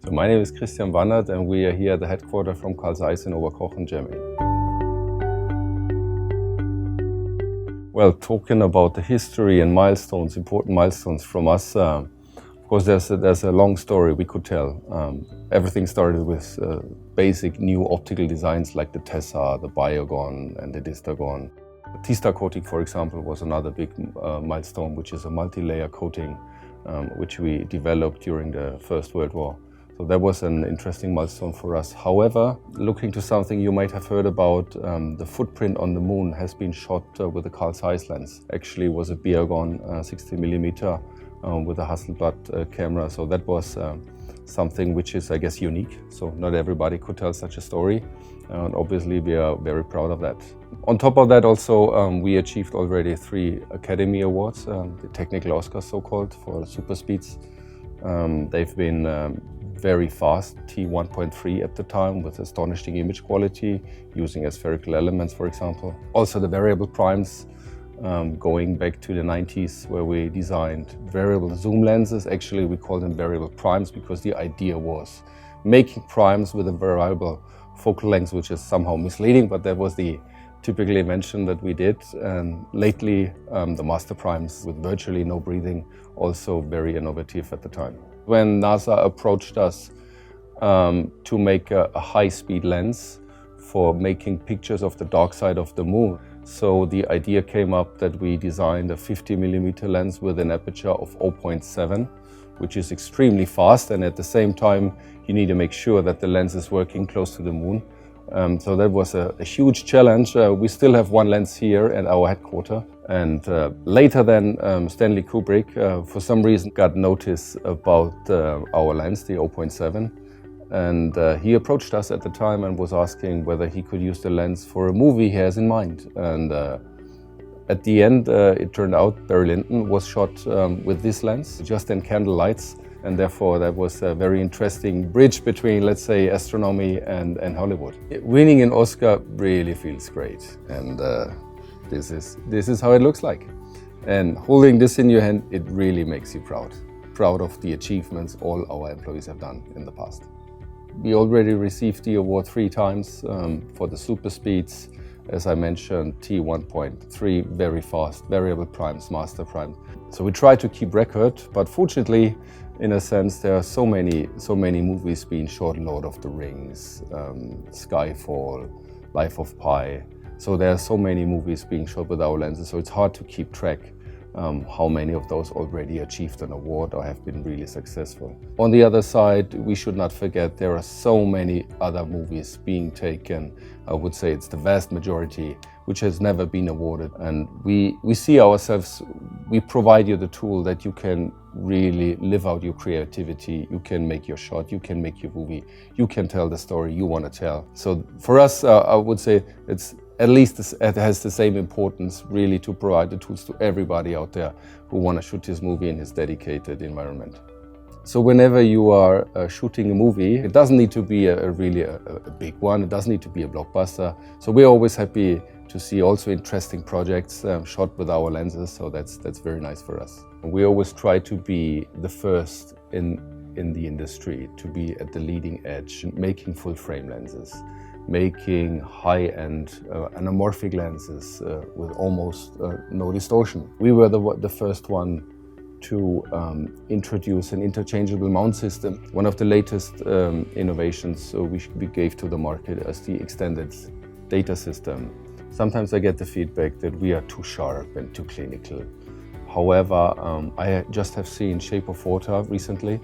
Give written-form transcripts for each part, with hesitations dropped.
So my name is Bannert and we are here at the headquarters from ZEISS in Oberkochen, Germany. Well, talking about the history and milestones, important milestones from us, of course there's a long story we could tell. Everything started with basic new optical designs like the Tessa, the Biogon and the Distagon. The T-star coating, for example, was another big milestone, which is a multi-layer coating which we developed during the First World War. So that was an interesting milestone for us. However, looking to something you might have heard about, the footprint on the moon has been shot with a Carl Zeiss lens. Actually, it was a Biogon 60mm with a Hasselblad camera. So that was something which is, I guess, unique. So not everybody could tell such a story. And obviously, we are very proud of that. On top of that, also, we achieved already 3 Academy Awards, the technical Oscars, so-called, for super speeds. They've been very fast, T1.3 at the time, with astonishing image quality, using aspherical elements, for example. Also the variable primes, going back to the 90s, where we designed variable zoom lenses. Actually, we call them variable primes because the idea was making primes with a variable focal length, which is somehow misleading, but that was the typical invention that we did. And lately, the master primes with virtually no breathing, also very innovative at the time. When NASA approached us to make a high-speed lens for making pictures of the dark side of the moon, so the idea came up that we designed a 50mm lens with an aperture of 0.7, which is extremely fast, and at the same time you need to make sure that the lens is working close to the moon. So that was a huge challenge. We still have one lens here at our headquarters. And later then, Stanley Kubrick, for some reason, got notice about our lens, the 0.7. And he approached us at the time and was asking whether he could use the lens for a movie he has in mind. And at the end, it turned out Barry Lyndon was shot with this lens, just in candle lights. And therefore, that was a very interesting bridge between, let's say, astronomy and Hollywood. Winning an Oscar really feels great. And this is how it looks like. And holding this in your hand, it really makes you proud. Proud of the achievements all our employees have done in the past. We already received the award 3 times for the super speeds. As I mentioned, T1.3, very fast, variable primes, master primes. So we try to keep record, but fortunately, in a sense, there are so many movies being shot, Lord of the Rings, Skyfall, Life of Pi. So there are so many movies being shot with our lenses, so it's hard to keep track how many of those already achieved an award or have been really successful. On the other side, we should not forget there are so many other movies being taken. I would say it's the vast majority which has never been awarded. And we see ourselves, we provide you the tool that you can really live out your creativity, you can make your shot, you can make your movie, you can tell the story you want to tell. So for us, I would say it's at least it has the same importance really to provide the tools to everybody out there who want to shoot this movie in his dedicated environment. So whenever you are shooting a movie, it doesn't need to be a really big one, it doesn't need to be a blockbuster. So we're always happy to see also interesting projects shot with our lenses, so that's very nice for us. We always try to be the first in the industry, to be at the leading edge, making full frame lenses, making high-end anamorphic lenses with almost no distortion. We were the first one to introduce an interchangeable mount system. One of the latest innovations we gave to the market as the extended data system. Sometimes I get the feedback that we are too sharp and too clinical. However, I just have seen Shape of Water recently,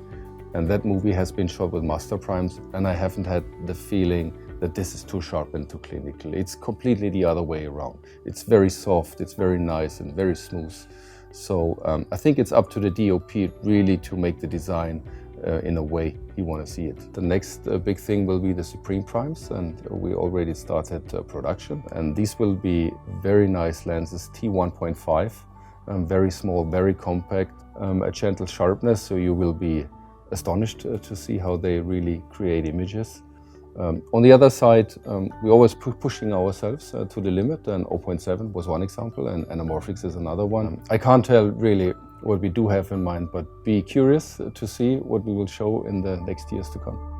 and that movie has been shot with master primes, and I haven't had the feeling that this is too sharp and too clinical. It's completely the other way around. It's very soft, it's very nice and very smooth. So I think it's up to the DOP really to make the design in a way you want to see it. The next big thing will be the Supreme Primes, and we already started production. And these will be very nice lenses, T1.5, very small, very compact, a gentle sharpness, so you will be astonished to see how they really create images. On the other side, we're always pushing ourselves to the limit, and 0.7 was one example, and anamorphics is another one. I can't tell really what we do have in mind, but be curious to see what we will show in the next years to come.